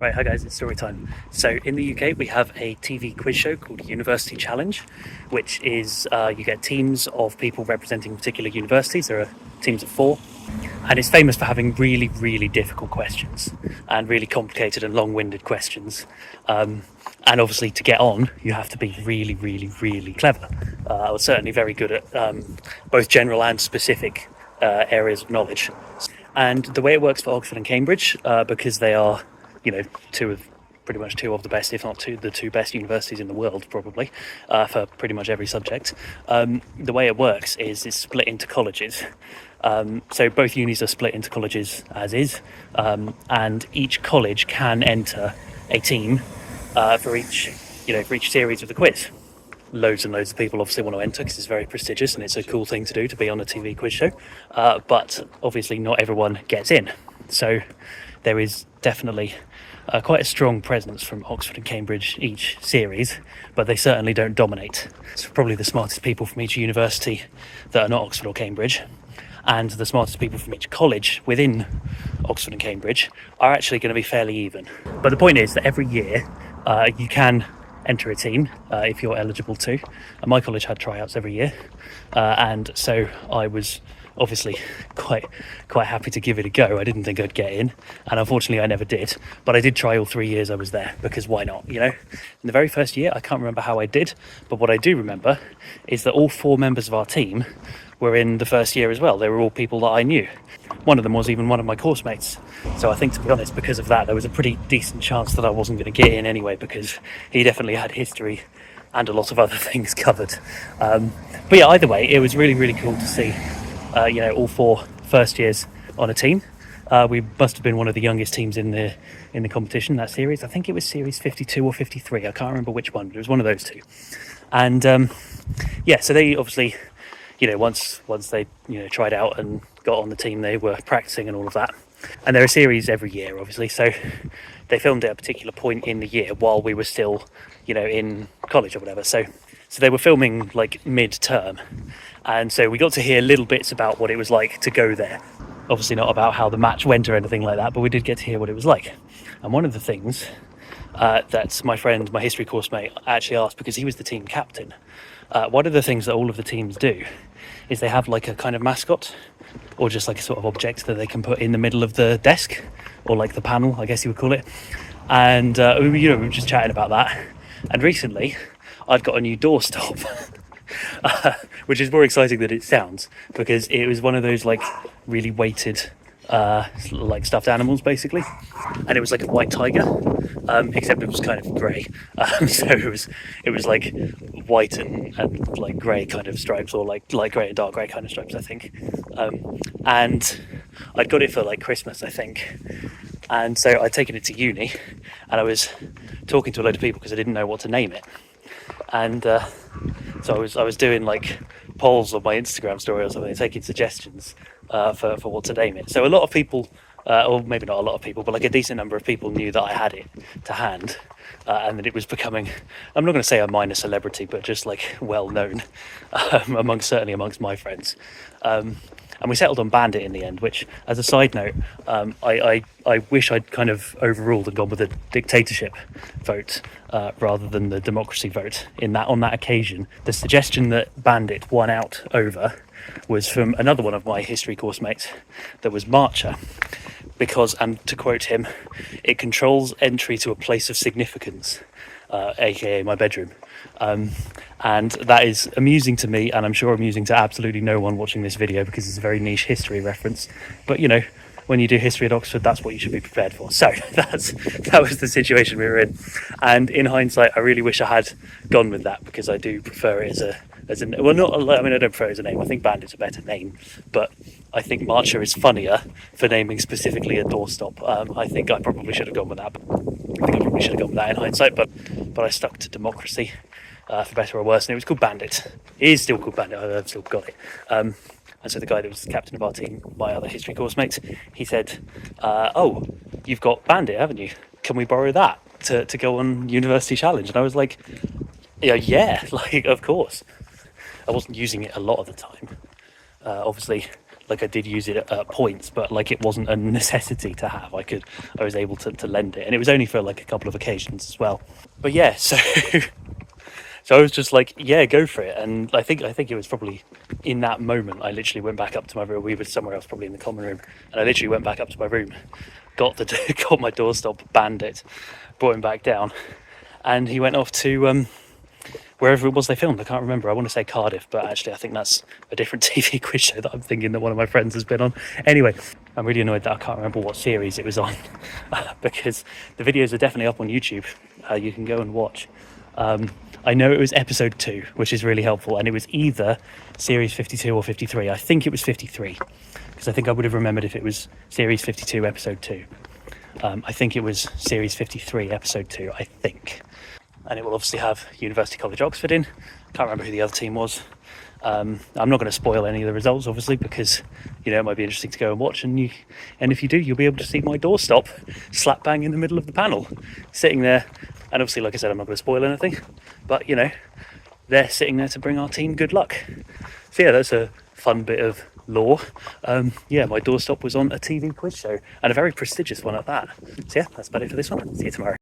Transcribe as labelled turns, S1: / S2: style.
S1: Right, hi guys, it's story time. So in the UK, we have a TV quiz show called University Challenge, which is you get teams of people representing particular universities. There are teams of four, and it's famous for having really, really difficult questions and really complicated and long-winded questions. And obviously, to get on, you have to be really, really, really clever. I was certainly very good at both general and specific areas of knowledge. And the way it works for Oxford and Cambridge, because they are pretty much two of the best, if not the two best universities in the world, probably, for pretty much every subject. The way it works is it's split into colleges. So both unis are split into colleges as is, and each college can enter a team for each series of the quiz. Loads and loads of people obviously want to enter because it's very prestigious and it's a cool thing to do, to be on a TV quiz show. But obviously not everyone gets in. So there is definitely quite a strong presence from Oxford and Cambridge each series, but they certainly don't dominate. It's probably the smartest people from each university that are not Oxford or Cambridge, and the smartest people from each college within Oxford and Cambridge are actually going to be fairly even. But the point is that every year you can enter a team if you're eligible to. And my college had tryouts every year, and so I was obviously quite happy to give it a go. I didn't think I'd get in, and unfortunately I never did, but I did try all 3 years I was there, because why not, In the very first year, I can't remember how I did, but what I do remember is that all four members of our team were in the first year as well. They were all people that I knew. One of them was even one of my course mates. So I think, to be honest, because of that, there was a pretty decent chance that I wasn't going to get in anyway, because he definitely had history and a lot of other things covered. But yeah, either way, it was really, really cool to see all four first years on a team. We must have been one of the youngest teams in the competition, that series. I think it was series 52 or 53. I can't remember which one, but it was one of those two. And so they obviously, once they tried out and got on the team, they were practicing and all of that. And there are series every year, obviously. So they filmed at a particular point in the year while we were still, in college or whatever. So they were filming like mid-term, and so we got to hear little bits about what it was like to go there. Obviously not about how the match went or anything like that, but we did get to hear what it was like. And one of the things that my friend, my history course mate, actually asked, because he was the team captain, one of the things that all of the teams do is they have like a kind of mascot, or just like a sort of object that they can put in the middle of the desk, or like the panel, I guess you would call it. And we were just chatting about that. And recently I'd got a new doorstop, which is more exciting than it sounds, because it was one of those like really weighted like stuffed animals basically, and it was like a white tiger, except it was kind of grey. So it was like white and like grey kind of stripes, or like light grey and dark grey kind of stripes, I think. And I'd got it for like Christmas, I think. And so I'd taken it to uni, and I was talking to a load of people because I didn't know what to name it. And so I was doing like polls on my Instagram story or something, taking suggestions for what to name it. So a lot of people, or maybe not a lot of people, but like a decent number of people knew that I had it to hand, and that it was becoming, I'm not going to say a minor celebrity, but just like well known certainly amongst my friends. And we settled on Bandit in the end, which, as a side note, I wish I'd kind of overruled and gone with the dictatorship vote rather than the democracy vote. On that occasion, the suggestion that Bandit won out over was from another one of my history course mates, that was Marcher, because, and to quote him, it controls entry to a place of significance, aka my bedroom. And that is amusing to me, and I'm sure amusing to absolutely no one watching this video, because it's a very niche history reference. But when you do history at Oxford, that's what you should be prepared for. So that was the situation we were in. And in hindsight, I really wish I had gone with that, because I do prefer it as a well, not, I mean, I don't prefer it as a name. I think Bandit's a better name, but I think Marcher is funnier for naming specifically a doorstop. I think I probably should have gone with that. In hindsight, but I stuck to democracy, for better or worse, and it was called Bandit. It is still called Bandit. I've still got it. And so the guy that was the captain of our team, my other history course mate, he said, "Oh, you've got Bandit, haven't you? Can we borrow that to go on University Challenge?" And I was like, "Yeah, like of course." I wasn't using it a lot of the time. Obviously, like I did use it at points, but like it wasn't a necessity to have. I was able to lend it, and it was only for like a couple of occasions as well. But yeah, so so I was just like, yeah, go for it. And I think it was probably in that moment I literally went back up to my room. We were somewhere else, probably in the common room, and I literally went back up to my room, got my doorstop, banned it, brought him back down, and he went off to wherever it was they filmed. I can't remember. I want to say Cardiff, but actually I think that's a different TV quiz show that I'm thinking that one of my friends has been on. Anyway, I'm really annoyed that I can't remember what series it was on because the videos are definitely up on YouTube. You can go and watch. I know it was episode 2, which is really helpful, and it was either series 52 or 53. I think it was 53, because I think I would have remembered if it was series 52 episode 2. I think it was series 53 episode 2, I think. And it will obviously have University College Oxford in. Can't remember who the other team was. I'm not going to spoil any of the results, obviously, because it might be interesting to go and watch. And if you do, you'll be able to see my doorstop slap bang in the middle of the panel, sitting there. And obviously, like I said, I'm not going to spoil anything, but they're sitting there to bring our team good luck. So yeah, that's a fun bit of lore. Yeah, my doorstop was on a TV quiz show, and a very prestigious one at that. So yeah, that's about it for this one. See you tomorrow.